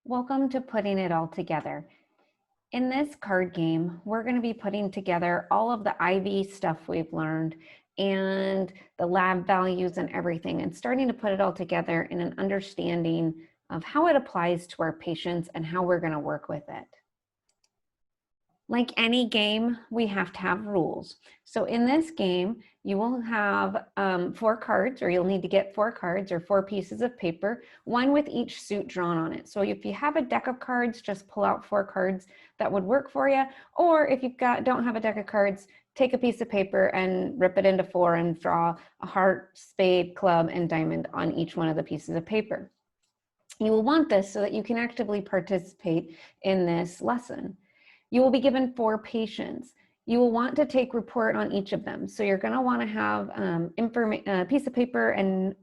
Welcome to Putting It All Together. In this card game, we're going to be putting together all of the IV stuff we've learned and the lab values and everything, and starting to put it all together in an understanding of how it applies to our patients and how we're going to work with it. Like any game, we have to have rules. So in this game, you will have 4 cards, or you'll need to get 4 cards or 4 pieces of paper, one with each suit drawn on it. So if you have a deck of cards, just pull out 4 cards that would work for you. Or if you don't have a deck of cards, take a piece of paper and rip it into 4 and draw a heart, spade, club, and diamond on each one of the pieces of paper. You will want this so that you can actively participate in this lesson. You will be given 4 patients. You will want to take report on each of them. So you're going to want to have a piece of paper and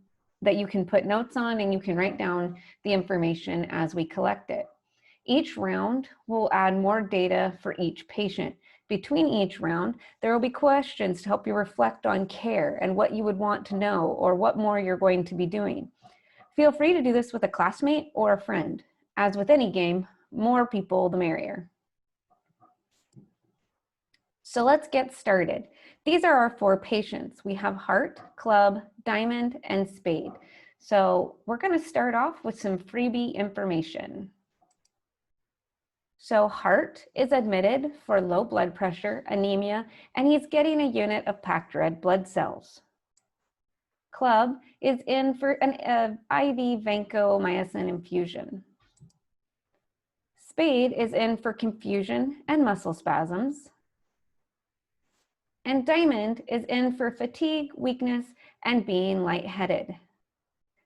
that you can put notes on, and you can write down the information as we collect it. Each round will add more data for each patient. Between each round, there will be questions to help you reflect on care and what you would want to know or what more you're going to be doing. Feel free to do this with a classmate or a friend. As with any game, more people the merrier. So let's get started. These are our 4 patients. We have heart, club, diamond, and spade. So we're going to start off with some freebie information. So heart is admitted for low blood pressure, anemia, and he's getting a unit of packed red blood cells. Club is in for an IV vancomycin infusion. Spade is in for confusion and muscle spasms. And diamond is in for fatigue, weakness, and being lightheaded.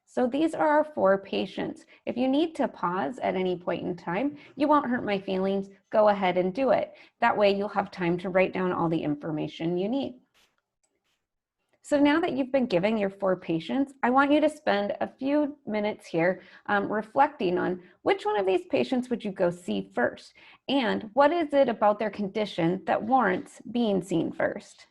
So these are our 4 patients. If you need to pause at any point in time, you won't hurt my feelings, go ahead and do it. That way you'll have time to write down all the information you need. So now that you've been given your 4 patients, I want you to spend a few minutes here reflecting on which one of these patients would you go see first, and what is it about their condition that warrants being seen first.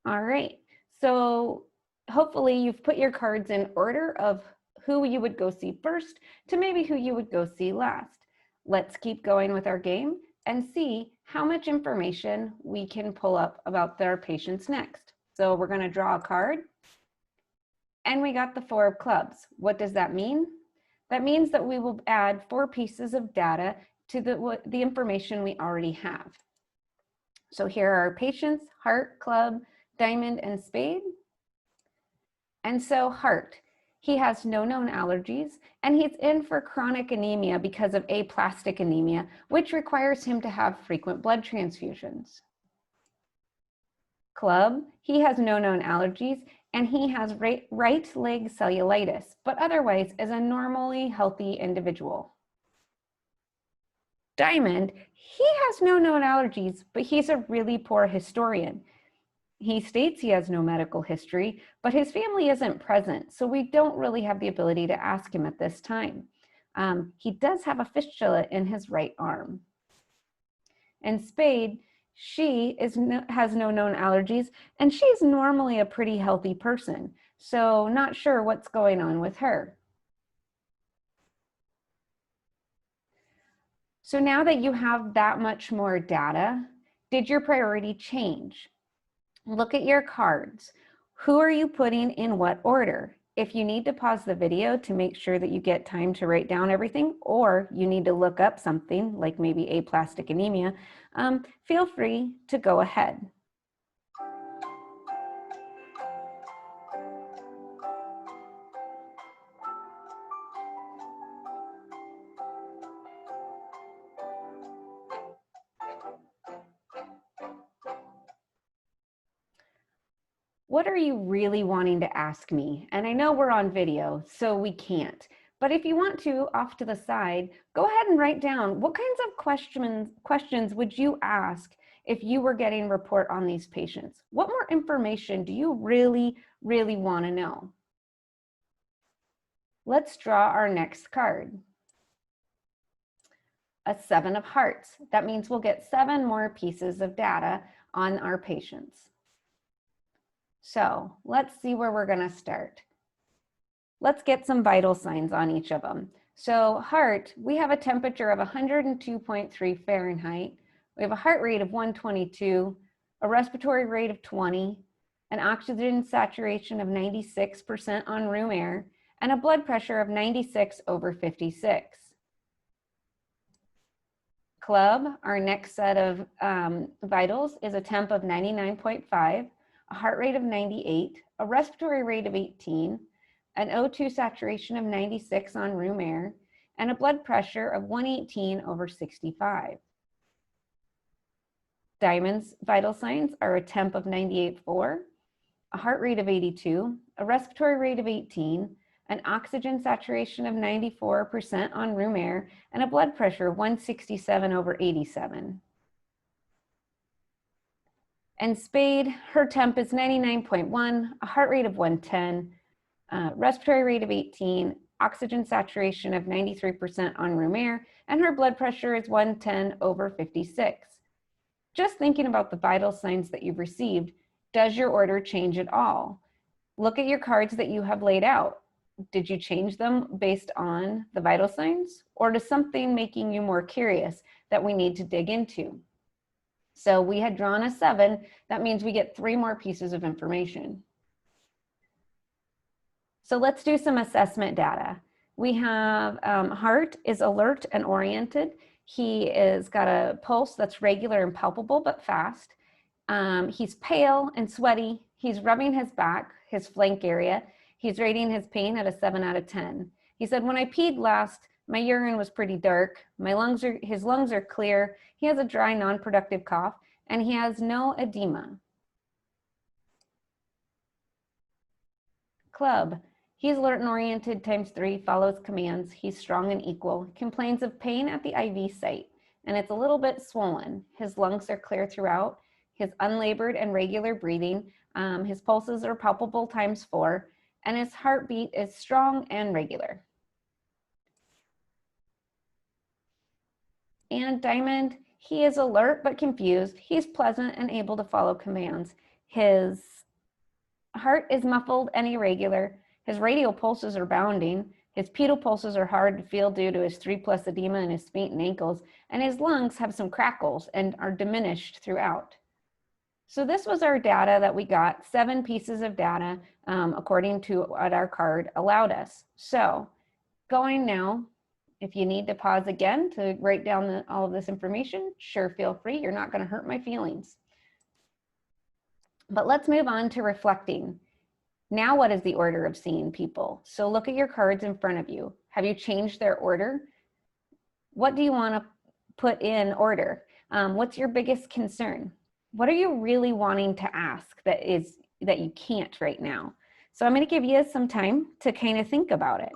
All right, so hopefully you've put your cards in order of who you would go see first to maybe who you would go see last. Let's keep going with our game and see how much information we can pull up about their patients next. So we're going to draw a card, and we got the 4 of clubs. What does that mean? That means that we will add 4 pieces of data to the information we already have. So here are our patients: heart, club, diamond, and spade. And so heart, he has no known allergies, and he's in for chronic anemia because of aplastic anemia, which requires him to have frequent blood transfusions. Club, he has no known allergies, and he has right leg cellulitis, but otherwise is a normally healthy individual. Diamond, he has no known allergies, but he's a really poor historian. He states he has no medical history, but his family isn't present, so we don't really have the ability to ask him at this time. He does have a fistula in his right arm. And Spade, she has no known allergies, and she's normally a pretty healthy person, so not sure what's going on with her. So now that you have that much more data, did your priority change? Look at your cards. Who are you putting in what order? If you need to pause the video to make sure that you get time to write down everything, or you need to look up something like maybe aplastic anemia, feel free to go ahead. What are you really wanting to ask me? And I know we're on video, so we can't. But if you want to, off to the side, go ahead and write down what kinds of questions would you ask if you were getting a report on these patients? What more information do you really want to know? Let's draw our next card. a 7 of hearts. That means we'll get 7 more pieces of data on our patients. So let's see where we're going to start. Let's get some vital signs on each of them. So heart, we have a temperature of 102.3 Fahrenheit. We have a heart rate of 122, a respiratory rate of 20, an oxygen saturation of 96% on room air, and a blood pressure of 96/56. Club, our next set of vitals, is a temp of 99.5, a heart rate of 98, a respiratory rate of 18, an O2 saturation of 96 on room air, and a blood pressure of 118/65. Diamond's vital signs are a temp of 98.4, a heart rate of 82, a respiratory rate of 18, an oxygen saturation of 94% on room air, and a blood pressure of 167/87. And Spade, her temp is 99.1, a heart rate of 110, respiratory rate of 18, oxygen saturation of 93% on room air, and her blood pressure is 110/56. Just thinking about the vital signs that you've received, does your order change at all? Look at your cards that you have laid out. Did you change them based on the vital signs, or is something making you more curious that we need to dig into? So we had drawn a 7. That means we get 3 more pieces of information. So let's do some assessment data. We have heart is alert and oriented. He is got a pulse that's regular and palpable but fast. He's pale and sweaty. He's rubbing his back, his flank area. He's rating his pain at a 7 out of 10. He said, when I peed last, my urine was pretty dark. His lungs are clear. He has a dry, non-productive cough, and he has no edema. Club. He's alert and oriented ×3, follows commands. He's strong and equal. Complains of pain at the IV site, and it's a little bit swollen. His lungs are clear throughout. His unlabored and regular breathing. His pulses are palpable ×4, and his heartbeat is strong and regular. And Diamond, he is alert but confused. He's pleasant and able to follow commands. His heart is muffled and irregular. His radial pulses are bounding. His pedal pulses are hard to feel due to his 3+ edema in his feet and ankles. And his lungs have some crackles and are diminished throughout. So this was our data that we got, 7 pieces of data according to what our card allowed us. So going now, if you need to pause again to write down all of this information, sure, feel free. You're not going to hurt my feelings. But let's move on to reflecting. Now, what is the order of seeing people? So look at your cards in front of you. Have you changed their order? What do you want to put in order? What's your biggest concern? What are you really wanting to ask that you can't right now? So I'm going to give you some time to kind of think about it.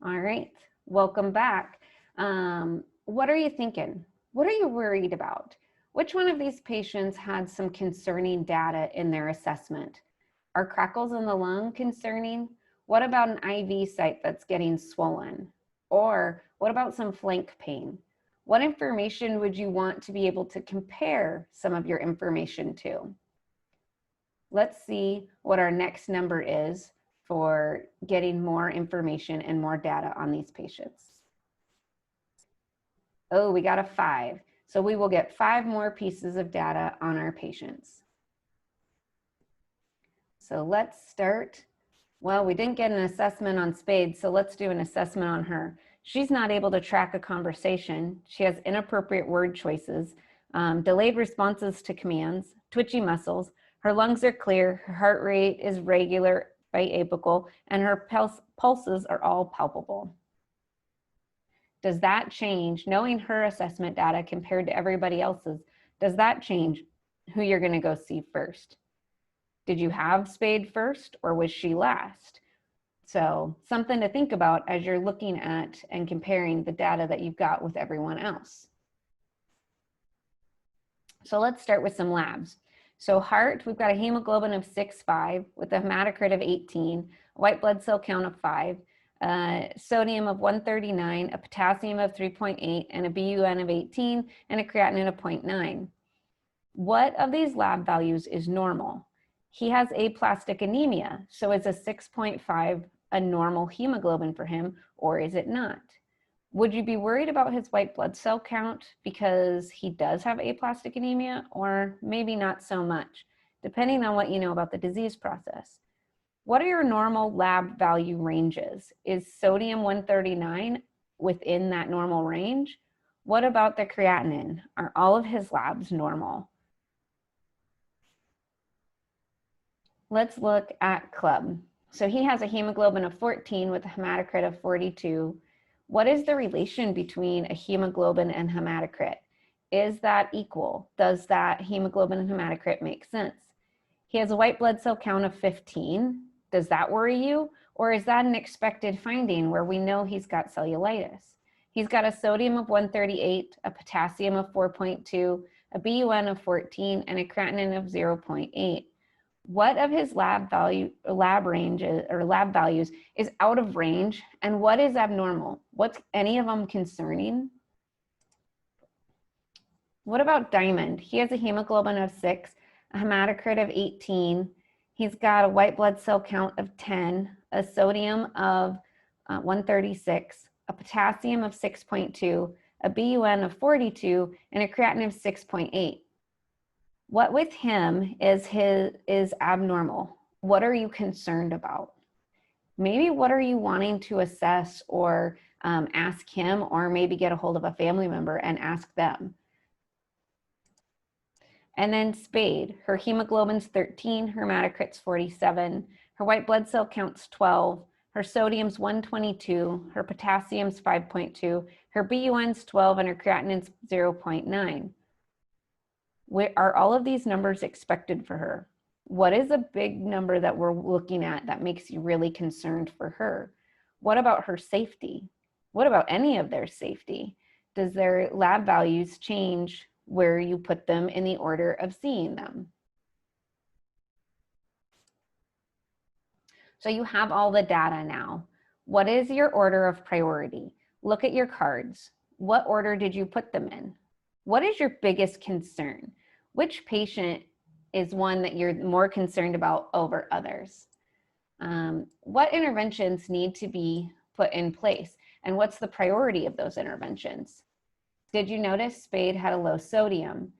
All right, welcome back. What are you thinking? What are you worried about? Which one of these patients had some concerning data in their assessment? Are crackles in the lung concerning? What about an IV site that's getting swollen? Or what about some flank pain? What information would you want to be able to compare some of your information to? Let's see what our next number is for getting more information and more data on these patients. Oh, we got a 5. So we will get 5 more pieces of data on our patients. So let's start. Well, we didn't get an assessment on Spade, so let's do an assessment on her. She's not able to track a conversation. She has inappropriate word choices, delayed responses to commands, twitchy muscles. Her lungs are clear, her heart rate is regular by apical, and her pulses are all palpable. Does that change, knowing her assessment data compared to everybody else's, does that change who you're going to go see first? Did you have Spade first, or was she last? So something to think about as you're looking at and comparing the data that you've got with everyone else. So let's start with some labs. So heart, we've got a hemoglobin of 6.5 with a hematocrit of 18, a white blood cell count of 5, sodium of 139, a potassium of 3.8, and a BUN of 18, and a creatinine of 0.9. What of these lab values is normal? He has aplastic anemia, so is a 6.5 a normal hemoglobin for him, or is it not? Would you be worried about his white blood cell count because he does have aplastic anemia, or maybe not so much, depending on what you know about the disease process? What are your normal lab value ranges? Is sodium 139 within that normal range? What about the creatinine? Are all of his labs normal? Let's look at Club. So he has a hemoglobin of 14 with a hematocrit of 42. What is the relation between a hemoglobin and hematocrit? Is that equal? Does that hemoglobin and hematocrit make sense? He has a white blood cell count of 15. Does that worry you? Or is that an expected finding where we know he's got cellulitis? He's got a sodium of 138, a potassium of 4.2, a BUN of 14, and a creatinine of 0.8. What of his lab values is out of range, and what is abnormal? What's any of them concerning? What about Diamond? He has a hemoglobin of 6, a hematocrit of 18. He's got a white blood cell count of 10, a sodium of 136, a potassium of 6.2, a BUN of 42, and a creatinine of 6.8. What with him is abnormal? What are you concerned about? Maybe what are you wanting to assess or ask him, or maybe get a hold of a family member and ask them. And then Spade, her hemoglobin's 13, her hematocrit's 47, her white blood cell count's 12, her sodium's 122, her potassium's 5.2, her BUN's 12, and her creatinine's 0.9. Are all of these numbers expected for her? What is a big number that we're looking at that makes you really concerned for her? What about her safety? What about any of their safety? Does their lab values change where you put them in the order of seeing them? So you have all the data now. What is your order of priority? Look at your cards. What order did you put them in? What is your biggest concern? Which patient is one that you're more concerned about over others? What interventions need to be put in place? And what's the priority of those interventions? Did you notice Spade had a low sodium?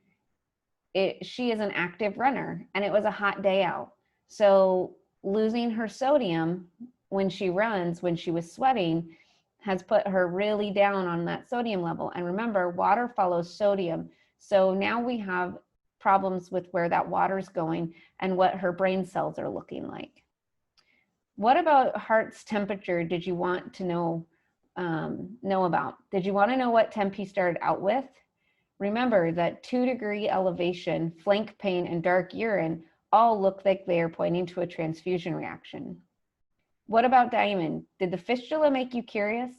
She is an active runner, and it was a hot day out. So losing her sodium when she runs, when she was sweating, has put her really down on that sodium level. And remember, water follows sodium. So now we have problems with where that water's going and what her brain cells are looking like. What about heart's temperature did you want to know about? Did you want to know what temp he started out with? Remember that 2-degree elevation, flank pain, and dark urine all look like they are pointing to a transfusion reaction. What about Diamond? Did the fistula make you curious?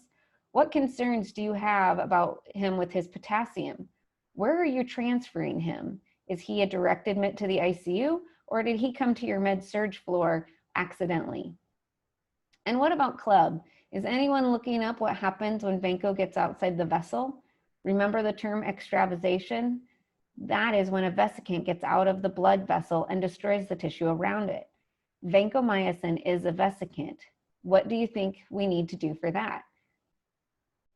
What concerns do you have about him with his potassium? Where are you transferring him? Is he a direct admit to the ICU, or did he come to your med-surg floor accidentally? And what about Club? Is anyone looking up what happens when vanco gets outside the vessel? Remember the term extravasation? That is when a vesicant gets out of the blood vessel and destroys the tissue around it. Vancomycin is a vesicant. What do you think we need to do for that?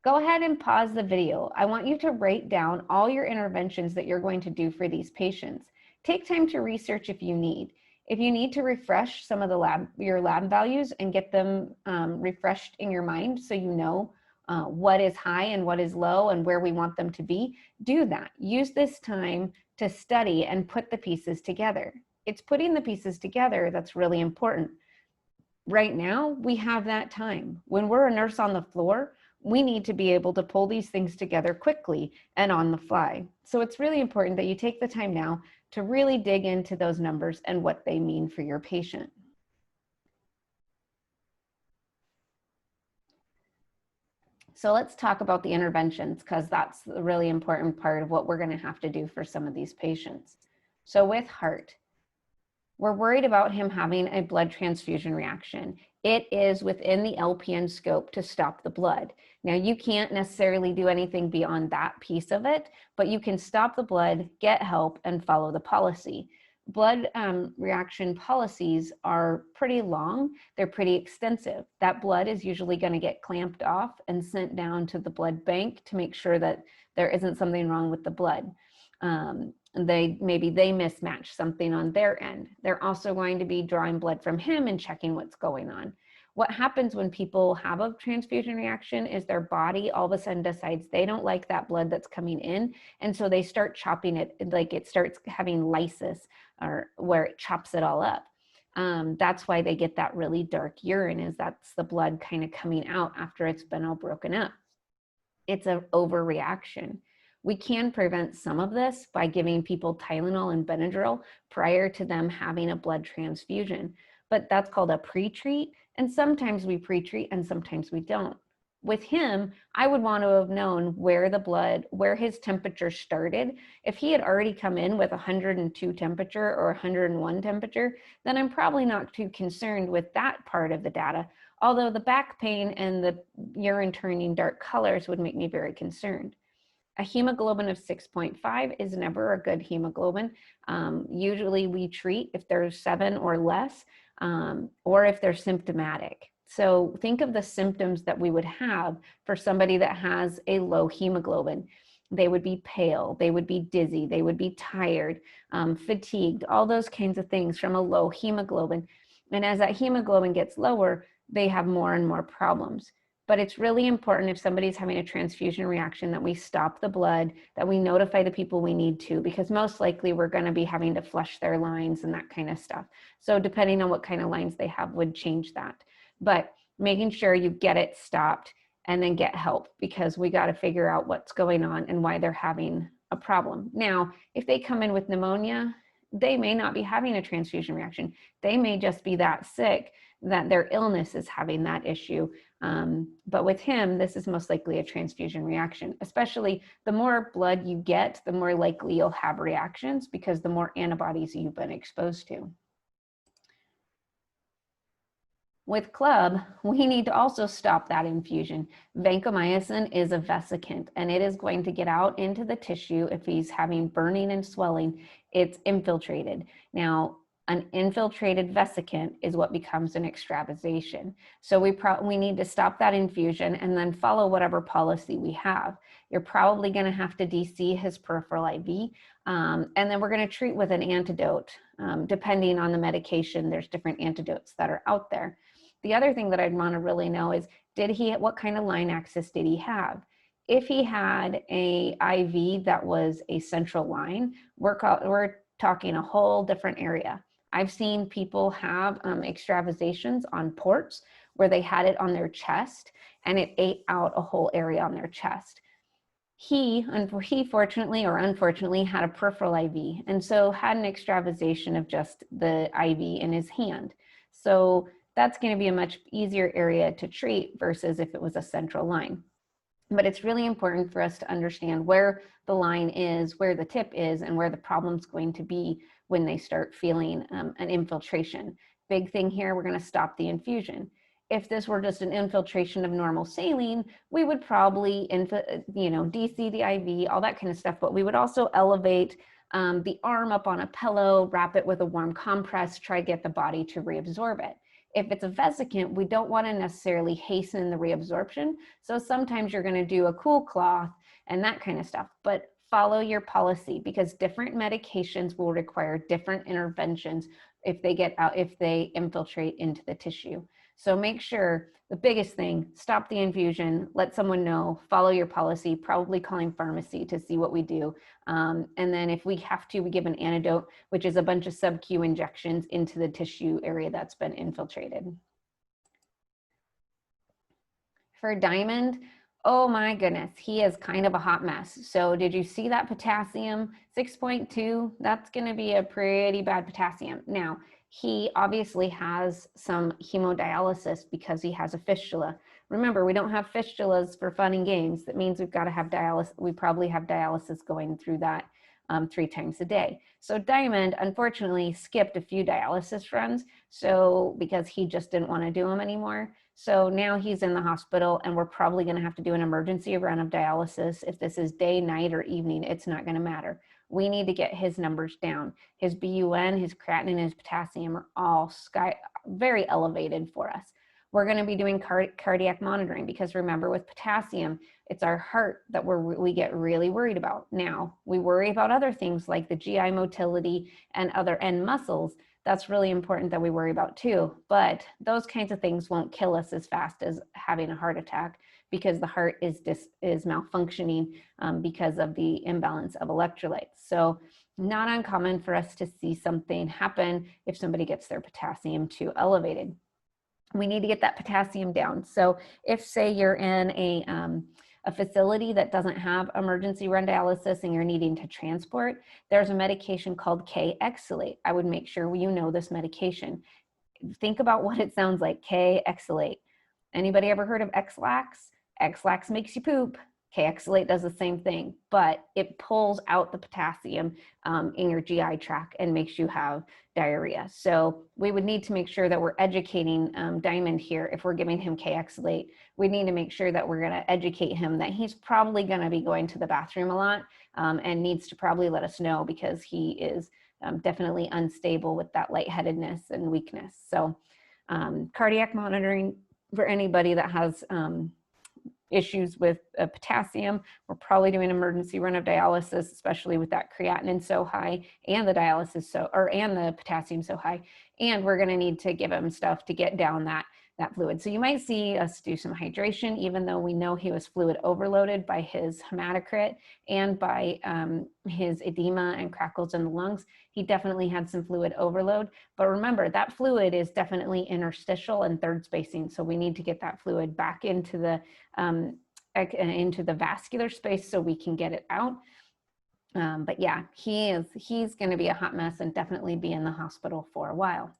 Go ahead and pause the video. I want you to write down all your interventions that you're going to do for these patients. Take time to research if you need. If you need to refresh some of your lab values and get them refreshed in your mind so you know what is high and what is low and where we want them to be, do that. Use this time to study and put the pieces together. It's putting the pieces together that's really important. Right now, we have that time. When we're a nurse on the floor, we need to be able to pull these things together quickly and on the fly. So it's really important that you take the time now to really dig into those numbers and what they mean for your patient. So let's talk about the interventions, because that's the really important part of what we're going to have to do for some of these patients. So with heart, we're worried about him having a blood transfusion reaction. It is within the LPN scope to stop the blood. Now, you can't necessarily do anything beyond that piece of it, but you can stop the blood, get help, and follow the policy. Blood reaction policies are pretty long. They're pretty extensive. That blood is usually going to get clamped off and sent down to the blood bank to make sure that there isn't something wrong with the blood. Maybe they mismatch something on their end. They're also going to be drawing blood from him and checking what's going on. What happens when people have a transfusion reaction is their body all of a sudden decides they don't like that blood that's coming in, and so they start chopping it, like it starts having lysis, or where it chops it all up. That's why they get that really dark urine, is that's the blood kind of coming out after it's been all broken up. It's an overreaction. We can prevent some of this by giving people Tylenol and Benadryl prior to them having a blood transfusion, but that's called a pre-treat, and sometimes we pre-treat and sometimes we don't. With him, I would want to have known where his temperature started. If he had already come in with 102 temperature or 101 temperature, then I'm probably not too concerned with that part of the data. Although the back pain and the urine turning dark colors would make me very concerned. A hemoglobin of 6.5 is never a good hemoglobin. Usually we treat if there's 7 or less, or if they're symptomatic. So think of the symptoms that we would have for somebody that has a low hemoglobin. They would be pale, they would be dizzy, they would be tired, fatigued, all those kinds of things from a low hemoglobin. And as that hemoglobin gets lower, they have more and more problems. But it's really important, if somebody's having a transfusion reaction, that we stop the blood, that we notify the people we need to, because most likely we're going to be having to flush their lines and that kind of stuff. So depending on what kind of lines they have would change that. But making sure you get it stopped and then get help, because we got to figure out what's going on and why they're having a problem. Now, if they come in with pneumonia, they may not be having a transfusion reaction. They may just be that sick that their illness is having that issue. But with him, this is most likely a transfusion reaction. Especially the more blood you get, the more likely you'll have reactions, because the more antibodies you've been exposed to. With club, we need to also stop that infusion. Vancomycin is a vesicant, and it is going to get out into the tissue. If he's having burning and swelling, it's infiltrated. Now, an infiltrated vesicant is what becomes an extravasation. So we need to stop that infusion and then follow whatever policy we have. You're probably going to have to DC his peripheral IV, and then we're going to treat with an antidote. Depending on the medication, there's different antidotes that are out there. The other thing that I'd want to really know is, what kind of line access did he have? If he had a IV that was a central line, we're talking a whole different area. I've seen people have extravasations on ports where they had it on their chest and it ate out a whole area on their chest. He fortunately or unfortunately had a peripheral IV, and so had an extravasation of just the IV in his hand. So that's going to be a much easier area to treat versus if it was a central line. But it's really important for us to understand where the line is, where the tip is, and where the problem's going to be when they start feeling an infiltration. Big thing here, we're going to stop the infusion. If this were just an infiltration of normal saline, we would probably DC the IV, all that kind of stuff, but we would also elevate the arm up on a pillow, wrap it with a warm compress, try to get the body to reabsorb it. If it's a vesicant, we don't want to necessarily hasten the reabsorption. So sometimes you're going to do a cool cloth and that kind of stuff, but follow your policy, because different medications will require different interventions if they infiltrate into the tissue. So make sure, the biggest thing, stop the infusion, let someone know, follow your policy, probably calling pharmacy to see what we do. And then if we have to, we give an antidote, which is a bunch of sub-Q injections into the tissue area that's been infiltrated. For Diamond, oh my goodness, he is kind of a hot mess. So did you see that potassium? 6.2, that's gonna be a pretty bad potassium. Now, He obviously has some hemodialysis because he has a fistula. Remember, we don't have fistulas for fun and games. That means we've got to have dialysis. We probably have dialysis going through that 3 times a day. So Diamond, unfortunately, skipped a few dialysis runs, so because he just didn't want to do them anymore. So now he's in the hospital, and we're probably going to have to do an emergency run of dialysis. If this is day, night, or evening, it's not going to matter. We need to get his numbers down. His BUN, his creatinine, and his potassium are all very elevated for us. We're going to be doing cardiac monitoring because remember, with potassium, it's our heart that we get really worried about. Now, we worry about other things like the GI motility and other end muscles. That's really important that we worry about too. But those kinds of things won't kill us as fast as having a heart attack because the heart is malfunctioning because of the imbalance of electrolytes. So not uncommon for us to see something happen if somebody gets their potassium too elevated. We need to get that potassium down. So if, say, you're in a facility that doesn't have emergency run dialysis and you're needing to transport, there's a medication called K-Exolate. I would make sure you know this medication. Think about what it sounds like, K-Exolate. Anybody ever heard of X-Lax? X-Lax makes you poop. K-Exolate does the same thing, but it pulls out the potassium in your GI tract and makes you have diarrhea. So we would need to make sure that we're educating Diamond here. If we're giving him K-Exolate, we need to make sure that we're going to educate him that he's probably going to be going to the bathroom a lot and needs to probably let us know because he is definitely unstable with that lightheadedness and weakness. So cardiac monitoring for anybody that has issues with potassium. We're probably doing an emergency run of dialysis, especially with that creatinine so high and the dialysis and the potassium so high. And we're going to need to give him stuff to get down that fluid. So you might see us do some hydration, even though we know he was fluid overloaded by his hematocrit and by his edema and crackles in the lungs. He definitely had some fluid overload. But remember, that fluid is definitely interstitial and third spacing. So we need to get that fluid back into the vascular space so we can get it out. But yeah, he's going to be a hot mess and definitely be in the hospital for a while.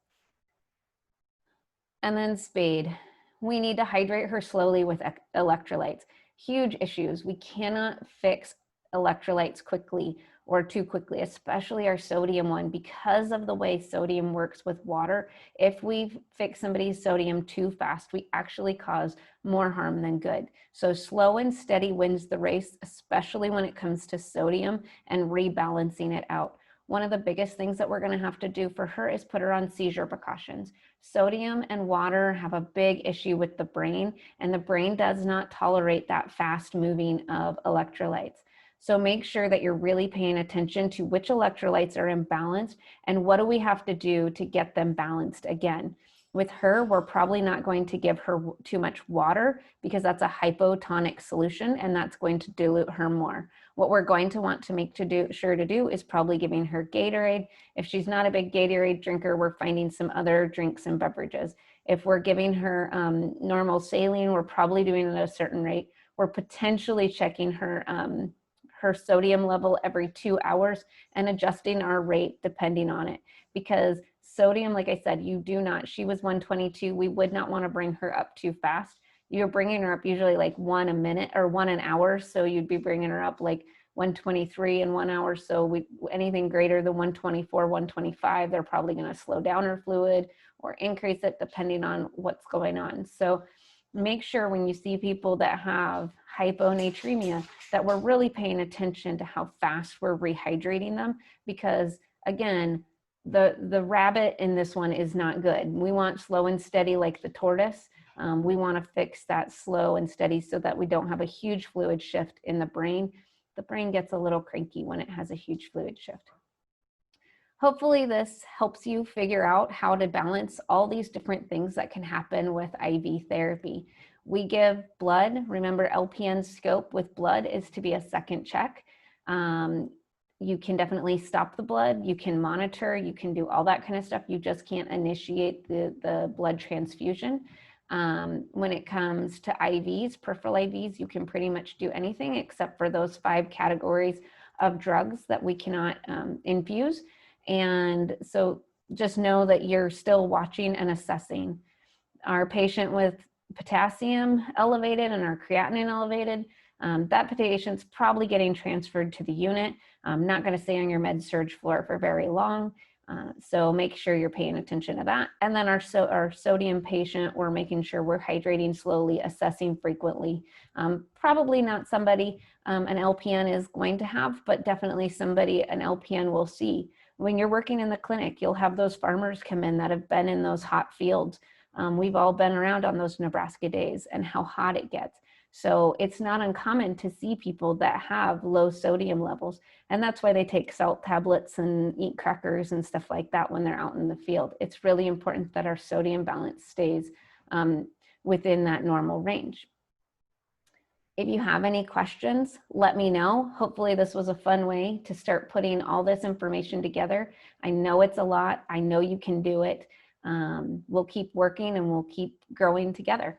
And then Spade, we need to hydrate her slowly with electrolytes. Huge issues. We cannot fix electrolytes quickly or too quickly, especially our sodium one, because of the way sodium works with water. If we fix somebody's sodium too fast, we actually cause more harm than good. So slow and steady wins the race, especially when it comes to sodium and rebalancing it out. One of the biggest things that we're going to have to do for her is put her on seizure precautions. Sodium and water have a big issue with the brain, and the brain does not tolerate that fast moving of electrolytes. So make sure that you're really paying attention to which electrolytes are imbalanced and what do we have to do to get them balanced again. With her, we're probably not going to give her too much water because that's a hypotonic solution and that's going to dilute her more. What we're going to want to make sure to do is probably giving her Gatorade. If she's not a big Gatorade drinker, we're finding some other drinks and beverages. If we're giving her normal saline, we're probably doing it at a certain rate. We're potentially checking her sodium level every 2 hours and adjusting our rate depending on it. Because sodium, like I said, she was 122. We would not want to bring her up too fast. You're bringing her up usually like 1 a minute or 1 an hour. So you'd be bringing her up like 123 in 1 hour. So anything greater than 124, 125, they're probably going to slow down her fluid or increase it depending on what's going on. So make sure when you see people that have hyponatremia that we're really paying attention to how fast we're rehydrating them, because again, the rabbit in this one is not good. We want slow and steady like the tortoise. We want to fix that slow and steady so that we don't have a huge fluid shift in the brain. The brain gets a little cranky when it has a huge fluid shift. Hopefully this helps you figure out how to balance all these different things that can happen with IV therapy. We give blood. Remember, LPN scope with blood is to be a second check. You can definitely stop the blood. You can monitor. You can do all that kind of stuff. You just can't initiate the blood transfusion. When it comes to IVs, peripheral IVs, you can pretty much do anything except for those 5 categories of drugs that we cannot infuse. And so just know that you're still watching and assessing. Our patient with potassium elevated and our creatinine elevated, that patient's probably getting transferred to the unit. I'm not going to stay on your med surge floor for very long. So make sure you're paying attention to that. And then our sodium patient, we're making sure we're hydrating slowly, assessing frequently. Probably not somebody an LPN is going to have, but definitely somebody an LPN will see. When you're working in the clinic, you'll have those farmers come in that have been in those hot fields. We've all been around on those Nebraska days and how hot it gets. So it's not uncommon to see people that have low sodium levels. And that's why they take salt tablets and eat crackers and stuff like that when they're out in the field. It's really important that our sodium balance stays within that normal range. If you have any questions, let me know. Hopefully this was a fun way to start putting all this information together. I know it's a lot. I know you can do it. We'll keep working and we'll keep growing together.